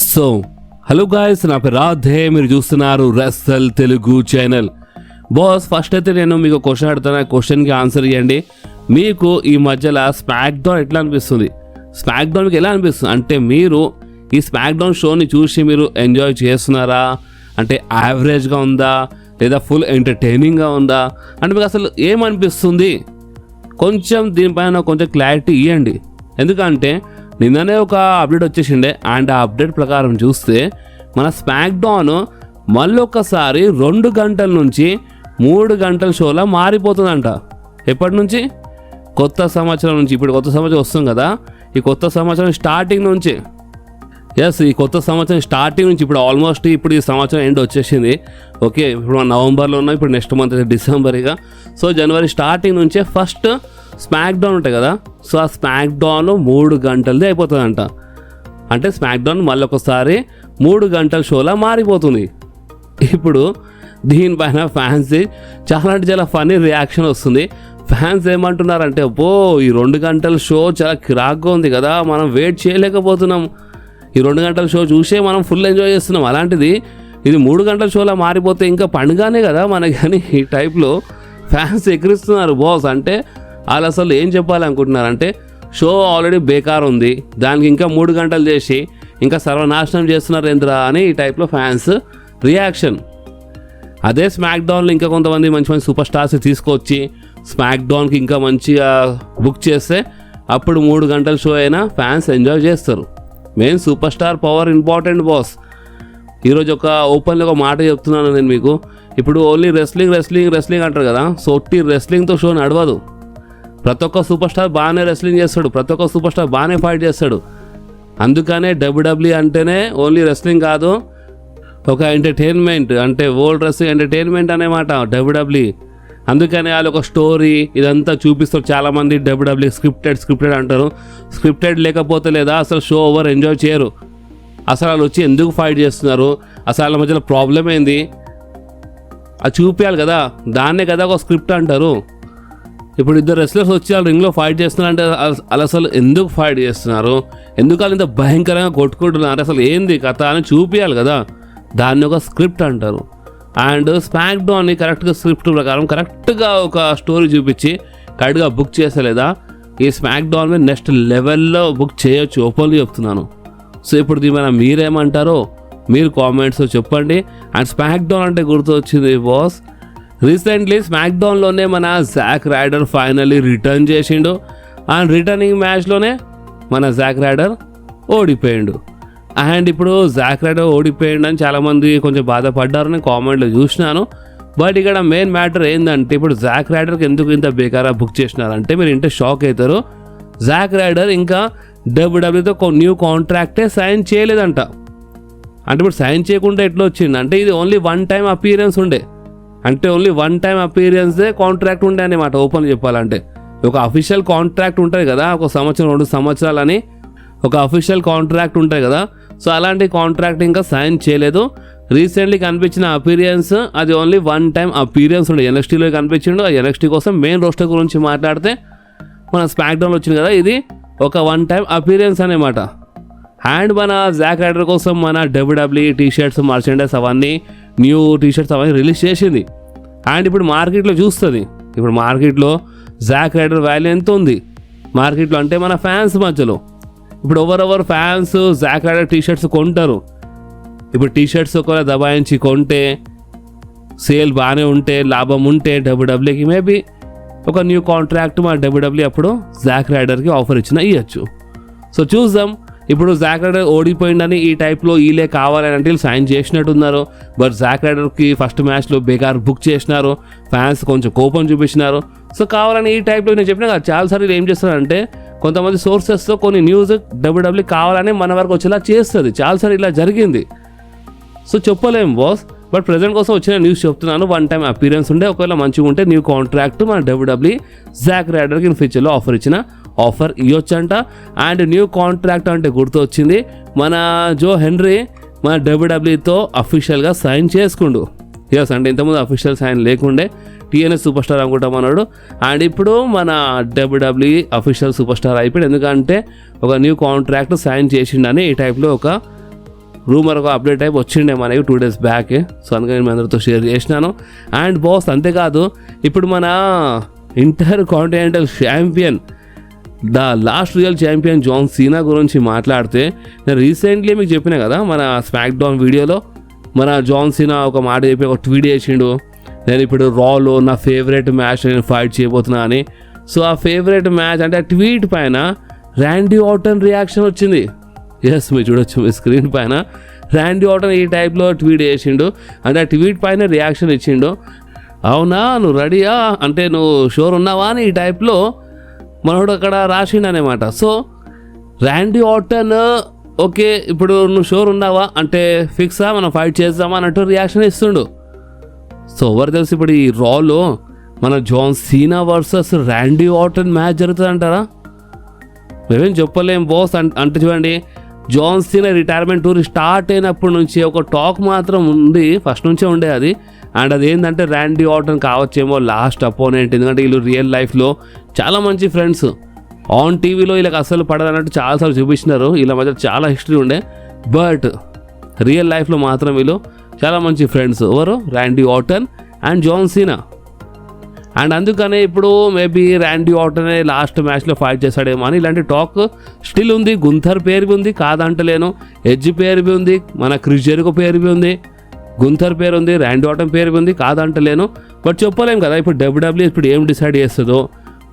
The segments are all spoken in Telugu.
సో హలో గాయస్, నా పేరు రాధే, మీరు చూస్తున్నారు రెస్సల్ తెలుగు ఛానల్. బాస్, ఫస్ట్ అయితే నేను మీకు క్వశ్చన్ అడుగుతాను, ఆ క్వశ్చన్కి ఆన్సర్ ఇవ్వండి. మీకు ఈ మధ్యలో స్మాక్ డౌన్ ఎట్లా అనిపిస్తుంది? స్మాక్ డౌన్ మీకు ఎలా అనిపిస్తుంది అంటే, మీరు ఈ స్మాక్ డౌన్ షోని చూసి మీరు ఎంజాయ్ చేస్తున్నారా, అంటే యావరేజ్గా ఉందా లేదా ఫుల్ ఎంటర్టైనింగ్గా ఉందా అంటే మీకు అసలు ఏమనిపిస్తుంది? కొంచెం దీనిపైన కొంచెం క్లారిటీ ఇవ్వండి. ఎందుకంటే నిన్ననే ఒక అప్డేట్ వచ్చేసిండే, అండ్ ఆ అప్డేట్ ప్రకారం చూస్తే మన స్మాక్ డౌన్ మళ్ళీ ఒక్కసారి 2 గంటల నుంచి 3 గంటల షోలా మారిపోతుందంట. ఎప్పటి నుంచి? కొత్త సంవత్సరం నుంచి. ఇప్పుడు కొత్త సంవత్సరం వస్తుంది కదా, ఈ కొత్త సంవత్సరం స్టార్టింగ్ నుంచి, ఈ కొత్త సంవత్సరం స్టార్టింగ్ నుంచి ఇప్పుడు ఆల్మోస్ట్ ఇప్పుడు ఈ సంవత్సరం ఎండ్ వచ్చేసింది. ఓకే, ఇప్పుడు మన నవంబర్లో ఉన్నాం, ఇప్పుడు నెక్స్ట్ మంత్ డిసెంబర్. ఇక సో జనవరి స్టార్టింగ్ నుంచే ఫస్ట్ స్మాక్ డౌన్ ఉంటాయి కదా, సో ఆ స్మాక్ డౌన్ 3 గంటలది అయిపోతుందంట. అంటే స్మాక్ డౌన్ మళ్ళీ ఒకసారి 3 గంటల షోలా మారిపోతుంది. ఇప్పుడు దీనిపైన ఫ్యాన్స్ చాలా అంటే చాలా ఫన్నీ రియాక్షన్ వస్తుంది. ఫ్యాన్స్ ఏమంటున్నారంటే, ఈ 2 గంటల షో చాలా కిరాక్గా ఉంది కదా, మనం వెయిట్ చేయలేకపోతున్నాం, ఈ 2 గంటల షో చూసే మనం ఫుల్ ఎంజాయ్ చేస్తున్నాం, అలాంటిది ఇది 3 గంటల షోలా మారిపోతే ఇంకా పండుగనే కదా మనకి, కానీ ఈ టైప్లో ఫ్యాన్స్ ఎక్కిరిస్తున్నారు బాస్. అంటే వాళ్ళు అసలు ఏం చెప్పాలనుకుంటున్నారంటే, షో ఆల్రెడీ బేకార్ ఉంది, దానికి ఇంకా 3 గంటలు చేసి ఇంకా సర్వనాశనం చేస్తున్నారు ఏంద్రా అని ఈ టైప్లో ఫ్యాన్స్ రియాక్షన్. అదే స్మాక్ డౌన్లో ఇంకా కొంతమంది మంచి మంచి సూపర్ స్టార్స్ తీసుకొచ్చి స్మాక్ డౌన్కి ఇంకా మంచిగా బుక్ చేస్తే అప్పుడు 3 గంటల షో అయినా ఫ్యాన్స్ ఎంజాయ్ చేస్తారు. Main super star power important boss. ఈరోజు ఒక ఓపెన్లో ఒక మాట చెప్తున్నాను నేను మీకు. ఇప్పుడు ఓన్లీ రెస్లింగ్ అంటారు కదా, సో ఒట్టి రెస్లింగ్తో షో నడవదు. ప్రతి ఒక్క సూపర్ స్టార్ బాగానే రెస్లింగ్ చేస్తాడు, ప్రతి ఒక్క సూపర్ స్టార్ బాగానే ఫైట్ చేస్తాడు. అందుకనే WWE అంటేనే ఓన్లీ రెస్లింగ్ కాదు, ఒక ఎంటర్టైన్మెంట్, అంటే వరల్డ్ రెస్లింగ్ ఎంటర్టైన్మెంట్ అనేమాట WWE. అందుకనే వాళ్ళు ఒక స్టోరీ ఇదంతా చూపిస్తారు. చాలామంది WWE స్క్రిప్టెడ్ అంటారు. స్క్రిప్టెడ్ లేకపోతే లేదా అసలు షో ఓవర్ ఎంజాయ్ చేయరు. అసలు వాళ్ళు వచ్చి ఎందుకు ఫైట్ చేస్తున్నారు, అసలు వాళ్ళ మధ్యలో ప్రాబ్లం ఏంది అది చూపించాలి కదా, దాన్నే కదా ఒక స్క్రిప్ట్ అంటారు. ఇప్పుడు 2 రెస్లర్స్ వచ్చి వాళ్ళు రింగ్లో ఫైట్ చేస్తున్నారు అంటే వాళ్ళు అసలు ఎందుకు ఫైట్ చేస్తున్నారు, ఎందుకు వాళ్ళు ఇంత భయంకరంగా కొట్టుకుంటున్నారు, అసలు ఏంది కథ అని చూపించాలి కదా, దాన్ని ఒక స్క్రిప్ట్ అంటారు. అండ్ స్మాక్ డౌన్ని కరెక్ట్గా స్క్రిప్ట్ ప్రకారం కరెక్ట్గా ఒక స్టోరీ చూపించి కరెక్ట్గా బుక్ చేసలేదా, ఈ స్మాక్ డౌన్ మీద నెక్స్ట్ లెవెల్లో బుక్ చేయొచ్చు, ఓపెన్గా చెప్తున్నాను. సో ఇప్పుడు దీని మీరేమంటారో మీరు కామెంట్స్ చెప్పండి. అండ్ స్మాక్ డౌన్ అంటే గుర్తొచ్చింది బాస్, రీసెంట్లీ స్మాక్ డౌన్లోనే మన జాక్ రైడర్ ఫైనల్లీ రిటర్న్ చేసిండు. అండ్ రిటర్నింగ్ మ్యాచ్లోనే మన జాక్ రైడర్ ఓడిపోయిండు. అండ్ ఇప్పుడు జాక్ రైడర్ ఓడిపోయిండు అని చాలామంది కొంచెం బాధపడ్డారు, నేను కామెంట్లో చూసినాను. బట్ ఇక్కడ మెయిన్ మ్యాటర్ ఏంటంటే, ఇప్పుడు జాక్ రైడర్కి ఎందుకు ఇంత బేకారా బుక్ చేసినారంటే మీరు ఇంటే షాక్ అవుతారు. జాక్ రైడర్ ఇంకా WWEతో న్యూ కాంట్రాక్టే సైన్ చేయలేదంట. అంటే ఇప్పుడు సైన్ చేయకుండా ఎట్లా వచ్చింది అంటే, ఇది ఓన్లీ 1 టైం అపీరెన్స్ ఉండే, అంటే ఓన్లీ 1 టైం అపీరియన్స్దే కాంట్రాక్ట్ ఉండే అనమాట. ఓపెన్ చెప్పాలంటే ఒక అఫీషియల్ కాంట్రాక్ట్ ఉంటుంది కదా, 1 సంవత్సరం 2 సంవత్సరాలని ఒక అఫీషియల్ కాంట్రాక్ట్ ఉంటుంది కదా, సో అలాంటి కాంట్రాక్ట్ ఇంకా సైన్ చేయలేదు. రీసెంట్లీ కనిపించిన అపీరియన్స్ అది ఓన్లీ 1 టైం అపీరియన్స్ ఉండే, NXTలో కనిపించిండు. ఆ NXT కోసం మెయిన్ రోస్టర్ గురించి మాట్లాడితే మన స్మాక్ డౌన్లో వచ్చింది కదా, ఇది ఒక 1 టైం అపీరియన్స్ అనమాట. అండ్ మన జాక్ రైడర్ కోసం మన WWE టీషర్ట్స్ మర్చెండైజ్ అవన్నీ న్యూ టీషర్ట్స్ అవన్నీ రిలీజ్ చేసింది. అండ్ ఇప్పుడు మార్కెట్లో చూస్తుంది, ఇప్పుడు మార్కెట్లో జాక్ రైడర్ వాల్యూ ఎంత ఉంది మార్కెట్లో అంటే మన ఫ్యాన్స్ మధ్యలో. ఇప్పుడు ఎవరెవరు ఫ్యాన్స్ జాక్ రైడర్ టీషర్ట్స్ కొంటారు. ఇప్పుడు టీషర్ట్స్ ఒకవేళ దబాయించి కొంటే, సేల్ బాగానే ఉంటే, లాభం ఉంటే WWEకి మేబీ ఒక న్యూ కాంట్రాక్ట్ మన WWE అప్పుడు జాక్ రైడర్కి ఆఫర్ ఇవ్వచ్చు. సో చూద్దాం. ఇప్పుడు జాక్ రైడర్ ఓడిపోయిందని ఈ టైప్లో వీళ్ళే కావాలని అంటే వీళ్ళు సైన్ చేసినట్టున్నారు. బట్ జాక్ రైడర్కి ఫస్ట్ మ్యాచ్లో బేకార్ బుక్ చేసినారు, ఫ్యాన్స్ కొంచెం కోపం చూపించినారు. సో కావాలని ఈ టైప్లో నేను చెప్పినా కదా, చాలాసార్లు ఏం చేస్తారంటే కొంతమంది సోర్సెస్తో కొన్ని న్యూస్ WWE కావాలని మన వరకు వచ్చేలా చేస్తుంది. చాలాసార్లు ఇలా జరిగింది. సో చెప్పలేము బాస్, బట్ ప్రజెంట్ కోసం వచ్చిన న్యూస్ చెప్తున్నాను. 1 టైం అపీరెన్స్ ఉండే, ఒకవేళ మంచిగా ఉంటే న్యూ కాంట్రాక్ట్ మన WWE జాక్ రైడర్కి ఇన్ ఫ్యూచర్లో ఆఫర్ ఇవ్వచ్చంట. అండ్ న్యూ కాంట్రాక్ట్ అంటే గుర్తు వచ్చింది, మన జో హెన్రీ మన WWEతో అఫీషియల్గా సైన్ చేసుకుండు. అంటే ఇంతకుముందు అఫీషియల్ సైన్ లేకుండే, TNS సూపర్ స్టార్ అనుకుంటామన్నాడు. అండ్ ఇప్పుడు మన WWE అఫీషియల్ సూపర్ స్టార్ అయిపోయాడు, ఎందుకంటే ఒక న్యూ కాంట్రాక్ట్ సైన్ చేసిండని ఈ టైప్లో ఒక రూమర్ ఒక అప్డేట్ టైప్ వచ్చిండే మనకి 2 days బ్యాక్. సో అందుకని నేను అందరితో షేర్ చేసినాను. అండ్ బాస్ అంతేకాదు, ఇప్పుడు మన intercontinental champion, the last real champion John Cena గురించి మాట్లాడితే, నేను రీసెంట్లీ మీకు చెప్పినా కదా మన స్మాక్ డౌన్ వీడియోలో మన జాన్ సీనా ఒక మాట చెప్పి ఒక ట్వీట్ చేసిండు, నేను ఇప్పుడు రాలో నా ఫేవరెట్ మ్యాచ్ నేను ఫైట్ చేయబోతున్నా అని. సో ఆ ఫేవరెట్ మ్యాచ్ అంటే ఆ ట్వీట్ పైన ర్యాండీ ఆర్టన్ రియాక్షన్ వచ్చింది. ఎస్, మీరు చూడొచ్చు మీ స్క్రీన్ పైన ర్యాండీ ఆర్టన్ ఈ టైప్లో ట్వీట్ చేసిండు. అంటే ఆ ట్వీట్ పైన రియాక్షన్ ఇచ్చిండు. అవునా, నువ్వు రెడీయా అంటే నువ్వు షోర్ ఉన్నావా అని ఈ టైప్లో మనోడు అక్కడ రాసిండు అనమాట. సో ర్యాండీ ఆర్టన్ ఓకే ఇప్పుడు నువ్వు షోర్ ఉన్నావా అంటే ఫిక్సా మనం ఫైట్ చేద్దామా అన్నట్టు రియాక్షన్ ఇస్తుండు. సో ఎవరు తెలుసు ఇప్పుడు ఈ రాలో మన John Cena versus Randy Orton match జరుగుతుంది అంటారా? మేమేం చెప్పలేం బాస్. అంటే చూడండి, John Cena retirement tour start అయినప్పటి నుంచి ఒక టాక్ మాత్రం ఉంది, ఫస్ట్ నుంచే ఉండే అది. అండ్ అది ఏంటంటే ర్యాండీ ఆర్టన్ కావచ్చేమో లాస్ట్ అపోనెంట్. ఎందుకంటే వీళ్ళు రియల్ లైఫ్లో చాలా మంచి ఫ్రెండ్స్. ఆన్ టీవీలో వీళ్ళకి అసలు పడదన్నట్టు చాలాసార్లు చూపించినారు, వీళ్ళ మధ్య చాలా హిస్టరీ ఉండే. బట్ రియల్ లైఫ్లో మాత్రం వీళ్ళు చాలా మంచి ఫ్రెండ్స్. ఎవరు? Randy Orton and John Cena. And అందుకనే ఇప్పుడు మేబీ ర్యాండీ ఆర్టనే లాస్ట్ మ్యాచ్లో ఫైట్ చేస్తాడేమో అని ఇలాంటి టాక్ స్టిల్ ఉంది. గుంథర్ పేరు ఉంది కాదంటలేను, ఎడ్జ్ పేరు ఉంది, మన క్రిస్ జెరికో పేరు ఉంది, గుంథర్ పేరు ఉంది, ర్యాండీ ఆర్టన్ పేరు ఉంది కాదంటలేను. బట్ చెప్పలేం కదా ఇప్పుడు డబ్ల్యూడబ్ల్యూ ఇప్పుడు ఏం డిసైడ్ చేస్తుందో,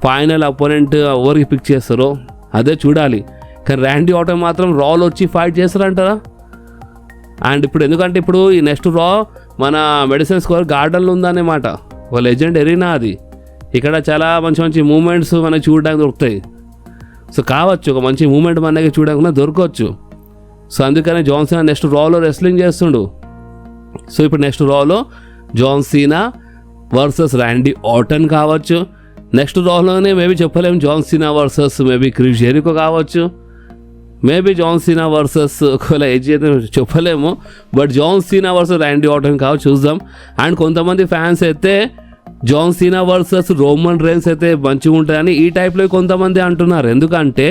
ఫైనల్ అపోనెంట్ ఎవరికి పిక్ చేస్తారో అదే చూడాలి. కానీ ర్యాండీ ఆర్టన్ మాత్రం రాలో వచ్చి ఫైట్ చేస్తారంటారా? అండ్ ఇప్పుడు ఎందుకంటే ఇప్పుడు ఈ నెక్స్ట్ రా మన మెడిసిన్ స్క్వేర్ గార్డెన్లో ఉందన్నమాట, ఒక లెజెండ్ ఎరీనా అది. ఇక్కడ చాలా మంచి మంచి మూమెంట్స్ మనకి చూడడానికి దొరుకుతాయి. సో కావచ్చు ఒక మంచి మూమెంట్ మనకి చూడకుండా దొరకవచ్చు. సో అందుకనే జాన్ సీనా నెక్స్ట్ రాలో రెస్లింగ్ చేస్తుండు. సో ఇప్పుడు నెక్స్ట్ రాలో John Cena versus Randy Orton కావచ్చు. నెక్స్ట్ రాలోనే మేబీ చెప్పలేము John Cena versus maybe Chris Jericho కావచ్చు, మేబీ జాన్ సీనా వర్సెస్ ఒకవేళ ఏజ్ అయితే చెప్పలేము. But John Cena versus Randy Orton కావచ్చు, చూద్దాం. అండ్ కొంతమంది ఫ్యాన్స్ అయితే John Cena versus Roman Reigns అయితే మంచిగా ఉంటుందని ఈ టైప్లో కొంతమంది అంటున్నారు. ఎందుకంటే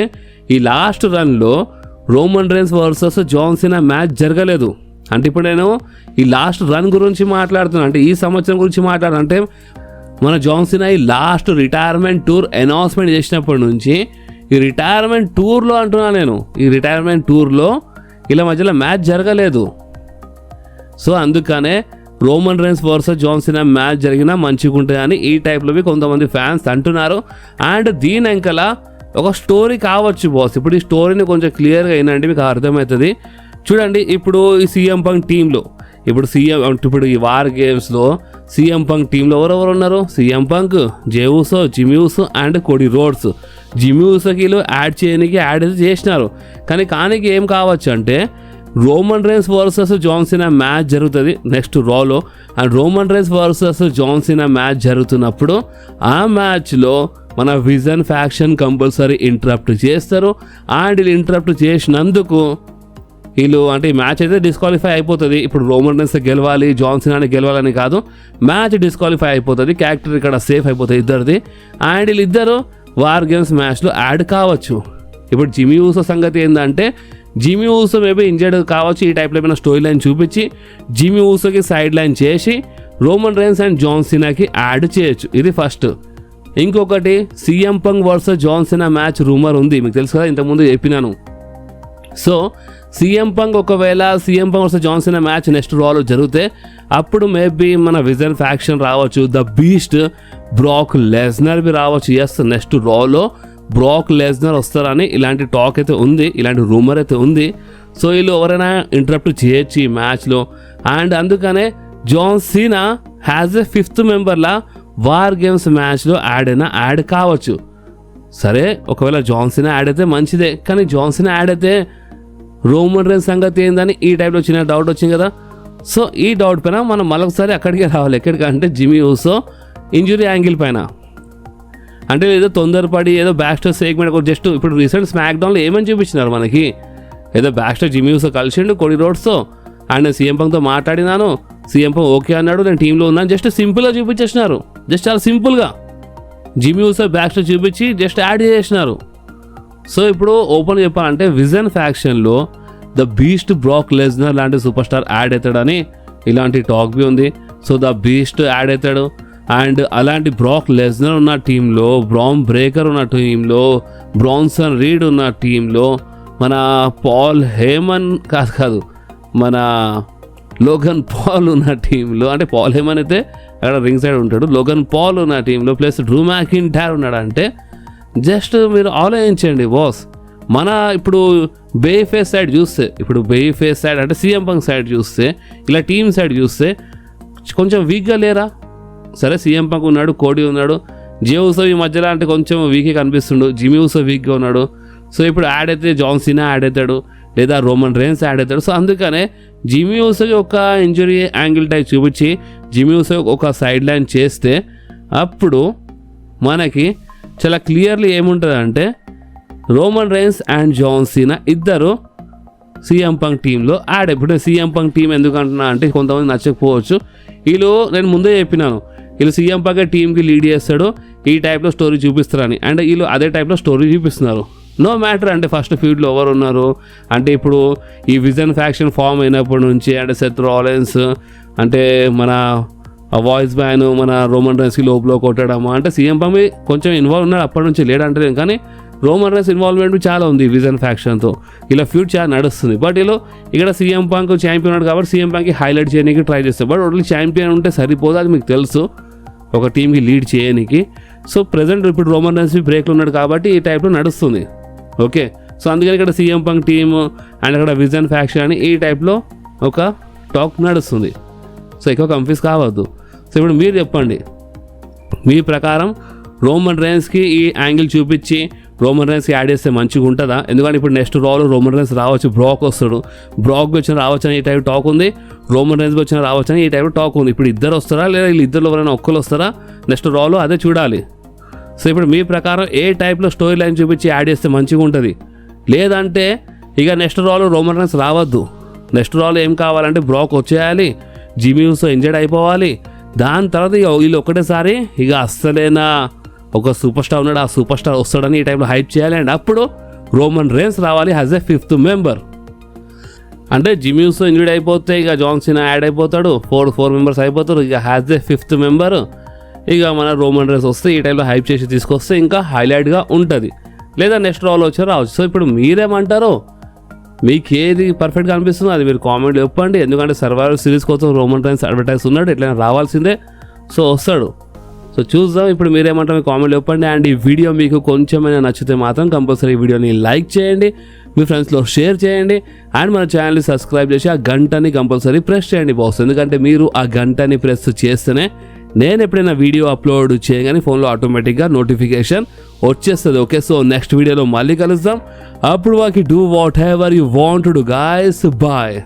ఈ లాస్ట్ రన్లో Roman Reigns versus John Cena match జరగలేదు. అంటే ఇప్పుడు నేను ఈ లాస్ట్ రన్ గురించి మాట్లాడుతున్నాను, అంటే ఈ సంవత్సరం గురించి మాట్లాడుతున్నాను. అంటే మన జాన్ సీనా ఈ లాస్ట్ రిటైర్మెంట్ టూర్ అనౌన్స్మెంట్ చేసినప్పటి నుంచి ఈ రిటైర్మెంట్ టూర్లో అంటున్నాను నేను, ఈ రిటైర్మెంట్ టూర్లో ఇలా మధ్యలో మ్యాచ్ జరగలేదు. సో అందుకనే Roman Reigns versus John Cena match జరిగినా మంచిగా ఉంటుందని ఈ టైప్లోవి కొంతమంది ఫ్యాన్స్ అంటున్నారు. అండ్ దీని వెనకాల ఒక స్టోరీ కావచ్చు బాస్. ఇప్పుడు ఈ స్టోరీని కొంచెం క్లియర్గా అయినండి మీకు అర్థమవుతుంది. చూడండి, ఇప్పుడు ఈ సీఎం పంక్ టీంలో ఇప్పుడు ఈ వార్ గేమ్స్లో సీఎం పంక్ టీంలో ఎవరెవరు ఉన్నారు? CM Punk, Jey Uso, Jimmy Uso and Cody Rhodes. Jimmy ఊసోకిలో యాడ్ చేయడానికి యాడ్ అయితే చేసినారు, కానీ ఏం కావచ్చు అంటే Roman Reigns versus John Cena match జరుగుతుంది నెక్స్ట్ రాలో. And Roman Reigns versus John Cena match జరుగుతున్నప్పుడు ఆ మ్యాచ్లో మన విజన్ ఫ్యాక్షన్ కంపల్సరీ ఇంటరప్ట్ చేస్తారు. అండ్ వీళ్ళు ఇంటరప్ట్ చేసినందుకు వీళ్ళు అంటే ఈ మ్యాచ్ అయితే డిస్క్వాలిఫై అయిపోతుంది. ఇప్పుడు రోమన్ రేన్స్ గెలవాలి, జాన్ సీనాని గెలవాలని కాదు, మ్యాచ్ డిస్క్వాలిఫై అయిపోతుంది, క్యారెక్టర్ ఇక్కడ సేఫ్ అయిపోతుంది ఇద్దరిది. అండ్ వీళ్ళిద్దరు వార్ గేమ్స్ మ్యాచ్లో యాడ్ కావచ్చు. ఇప్పుడు జిమీ ఊసో సంగతి ఏంటంటే జిమీ ఊసో మేబీ ఇంజర్డ్ కావచ్చు, ఈ టైప్లో ఏమైనా స్టోరీ లైన్ చూపించి జిమీ ఊసోకి సైడ్ లైన్ చేసి రోమన్ రేన్స్ అండ్ జాన్ సీనాకి యాడ్ చేయొచ్చు. ఇది ఫస్ట్. ఇంకొకటి CM Punk versus John Cena match rumour ఉంది, మీకు తెలుసు కదా, ఇంతకుముందు చెప్పినాను. సో సీఎం పంక్ ఒకవేళ CM Punk versus John Cena match next రాలో జరిగితే అప్పుడు మేబీ మన విజన్ ఫ్యాక్షన్ రావచ్చు, ద బీస్ట్ బ్రాక్ లెస్నర్ బి రావచ్చు. ఎస్, నెక్స్ట్ రాలో బ్రాక్ లెస్నర్ వస్తారని ఇలాంటి టాక్ అయితే ఉంది, ఇలాంటి రూమర్ అయితే ఉంది. సో వీళ్ళు ఎవరైనా ఇంటరప్ట్ చేయొచ్చు ఈ మ్యాచ్లో. అండ్ అందుకనే John Cena has a 5th మెంబర్లా వార్ గేమ్స్ మ్యాచ్లో యాడ్ కావచ్చు. సరే, ఒకవేళ జాన్ సీనా యాడ్ అయితే మంచిదే, కానీ జాన్ సీనా యాడ్ అయితే రోమన్ రేన్స్ సంగతి ఏందని ఈ టైప్లో చిన్న డౌట్ వచ్చింది కదా. సో ఈ డౌట్ పైన మనం మరొకసారి అక్కడికే రావాలి. ఎక్కడికంటే జిమీ ఊసో ఇంజురీ యాంగిల్ పైన. అంటే ఏదో తొందరపడి ఏదో బ్యాక్స్టర్ సెగ్మెంట్ జస్ట్ ఇప్పుడు రీసెంట్ స్మాక్ డౌన్లో ఏమని చూపించినారు మనకి, ఏదో బ్యాక్స్టర్ జిమీ ఊసో కలిసిండు కోడీ రోడ్స్తో అండ్ సీఎం పంక్తో మాట్లాడినాను, సీఎం పంక్ ఓకే అన్నాడు, నేను టీంలో ఉన్నాను, జస్ట్ సింపుల్గా చూపించేసినారు. జస్ట్ చాలా సింపుల్గా జిమీ ఊసో బ్యాక్స్టర్ చూపించి జస్ట్ యాడ్ చేసినారు. సో ఇప్పుడు ఓపెన్ చెప్పాలంటే విజన్ ఫ్యాక్షన్లో ద బీస్ట్ బ్రాక్ లెస్నర్ లాంటి సూపర్ స్టార్ యాడ్ అవుతాడని ఇలాంటి టాక్ బి ఉంది. సో ద బీస్ట్ యాడ్ అవుతాడు. అండ్ అలాంటి బ్రాక్ లెస్నర్ ఉన్న టీంలో, బ్రాన్ బ్రేకర్ ఉన్న టీంలో, బ్రాన్సన్ రీడ్ ఉన్న టీంలో, మన పాల్ హేమన్ కాదు మన లోగన్ పాల్ ఉన్న టీంలో, అంటే పాల్ హేమన్ అయితే అక్కడ రింగ్ సైడ్ ఉంటాడు, లోగన్ పాల్ ఉన్న టీంలో ప్లస్ డ్రూ మ్యాకింటైర్ ఉన్నాడు. అంటే జస్ట్ మీరు ఆలోచించండి బాస్. మన ఇప్పుడు బేఫేస్ సైడ్ చూస్తే, ఇప్పుడు బేఫేస్ సైడ్ అంటే సీఎం పంక్ సైడ్ చూస్తే, ఇలా టీమ్ సైడ్ చూస్తే కొంచెం వీక్గా లేరా? సరే సీఎం పంక్ ఉన్నాడు, కోడి ఉన్నాడు, జే ఉసో ఈ మధ్యలో అంటే కొంచెం వీక్గా కనిపిస్తుండు, జిమీ ఉసో వీక్గా ఉన్నాడు. సో ఇప్పుడు యాడ్ అయితే జాన్ సీనా యాడ్ అవుతాడు, లేదా రోమన్ రేన్స్ యాడ్ అవుతాడు. సో అందుకనే జిమీ ఉసోకి ఒక ఇంజురీ యాంగిల్ టైప్ చూపించి జిమీ ఉసో ఒక సైడ్ లైన్ చేస్తే అప్పుడు మనకి చాలా క్లియర్లీ ఏముంటుంది అంటే Roman Reigns and John Cena ఇద్దరు సీఎం పంక్ టీంలో యాడ్. ఇప్పుడు సీఎం పంక్ టీం ఎందుకు అంటున్నా అంటే కొంతమంది నచ్చకపోవచ్చు. వీళ్ళు నేను ముందే చెప్పినాను, వీళ్ళు సీఎం పంక్ టీంకి లీడ్ చేస్తాడు, ఈ టైప్లో స్టోరీ చూపిస్తారని. అండ్ వీళ్ళు అదే టైప్లో స్టోరీ చూపిస్తున్నారు. నో మ్యాటర్ అంటే ఫస్ట్ ఫీల్డ్లో ఎవరు ఉన్నారు అంటే ఇప్పుడు ఈ విజన్ ఫ్యాక్షన్ ఫామ్ అయినప్పటి నుంచి అంటే సెత్ రాలెన్స్ అంటే మన వాయిస్ బ్యాన్ మన రోమన్ రేన్స్కి లోపల కొట్టడము అంటే సీఎం పంక్ కొంచెం ఇన్వాల్వ్ ఉన్నాడు అప్పటి నుంచి, లేడంటే కానీ రోమన్ రేన్స్ ఇన్వాల్వ్మెంట్ చాలా ఉంది విజన్ ఫ్యాక్షన్తో. ఇలా ఫ్యూడ్ చాలా నడుస్తుంది. బట్ వీళ్ళు ఇక్కడ సీఎం పంక్ ఛాంపియన్ ఉన్నాడు కాబట్టి సీఎం పంక్కి హైలైట్ చేయడానికి ట్రై చేస్తారు. బట్ ఓన్లీ ఛాంపియన్ ఉంటే సరిపోదు, అది మీకు తెలుసు, ఒక టీంకి లీడ్ చేయడానికి. సో ప్రజెంట్ ఇప్పుడు రోమన్ రేన్స్ బ్రేక్లో ఉన్నాడు కాబట్టి ఈ టైప్లో నడుస్తుంది. ఓకే, సో అందుకని ఇక్కడ సీఎం పంక్ టీమ్ అండ్ అక్కడ విజన్ ఫ్యాక్షన్ అని ఈ టైప్లో ఒక టాక్ నడుస్తుంది. సో ఎక్కువ కన్ఫ్యూజ్ కావద్దు. సో ఇప్పుడు మీరు చెప్పండి, మీ ప్రకారం రోమన్ రేన్స్కి ఈ యాంగిల్ చూపించి రోమన్ రేన్స్కి యాడ్ చేస్తే మంచిగా ఉంటుందా? ఎందుకంటే ఇప్పుడు నెక్స్ట్ రాలో రోమన్ రేన్స్ రావచ్చు, బ్రాక్ వస్తాడు, బ్రాక్ వచ్చిన రావచ్చు అని ఈ టైప్ టాక్ ఉంది, రోమన్ రేన్స్ వచ్చిన రావచ్చు అని ఈ టైప్ టాక్ ఉంది. ఇప్పుడు ఇద్దరు వస్తారా లేదా వీళ్ళు ఇద్దరు ఎవరైనా ఒక్కరు వస్తారా నెక్స్ట్ రాలో, అదే చూడాలి. సో ఇప్పుడు మీ ప్రకారం ఏ టైప్లో స్టోరీ లైన్ చూపించి యాడ్ చేస్తే మంచిగా ఉంటుంది? లేదంటే ఇక నెక్స్ట్ రాలో రోమన్ రేన్స్ రావద్దు, నెక్స్ట్ రాలో ఏం కావాలంటే బ్రాక్ వచ్చేయాలి, జిమీ ఉసో ఇంజర్డ్ అయిపోవాలి, దాని తర్వాత ఇక వీళ్ళు ఒకటేసారి ఇక అస్సలేనా ఒక సూపర్ స్టార్ ఉన్నాడు, ఆ సూపర్ స్టార్ వస్తాడని ఈ టైంలో హైప్ చేయాలి. అండ్ అప్పుడు రోమన్ రేన్స్ రావాలి యాజ్ ఎ 5th మెంబర్. అంటే జిమీ ఉసో ఇంజర్డ్ అయిపోతే ఇక జాన్ సీనా యాడ్ అయిపోతాడు, 4 మెంబర్స్ అయిపోతారు, ఇక యాజ్ ఎ 5th మెంబర్ ఇక మన రోమన్ రేన్స్ వస్తే ఈ టైంలో హైప్ చేసి తీసుకొస్తే ఇంకా హైలైట్గా ఉంటుంది. లేదా నెక్స్ట్ రాలో వచ్చి రావచ్చు. సో ఇప్పుడు మీరేమంటారు, మీకు ఏది పర్ఫెక్ట్గా అనిపిస్తుందో అది మీరు కామెంట్ చెప్పండి. ఎందుకంటే సర్వైవర్ సిరీస్ కోసం రోమన్ రేన్స్ అడ్వర్టైజ్ ఉన్నాడు, ఎట్లయినా రావాల్సిందే. సో వస్తాడు. సో చూద్దాం, ఇప్పుడు మీరేమంటారు మీ కామెంట్ చెప్పండి. అండ్ ఈ వీడియో మీకు కొంచెమైనా నచ్చితే మాత్రం కంపల్సరీ ఈ వీడియోని లైక్ చేయండి, మీ ఫ్రెండ్స్లో షేర్ చేయండి, అండ్ మన ఛానల్ని సబ్స్క్రైబ్ చేసి ఆ గంటని కంపల్సరీ ప్రెస్ చేయండి బాస్. ఎందుకంటే మీరు ఆ గంటని ప్రెస్ చేస్తేనే నేను ఎప్పుడైనా వీడియో అప్లోడ్ చేయగానే ఫోన్లో ఆటోమేటిక్గా నోటిఫికేషన్ వచ్చేస్తుంది. ఓకే, సో నెక్స్ట్ వీడియోలో మళ్ళీ కలుద్దాం. అప్పుడు వాకి do whatever you want to do guys. Bye.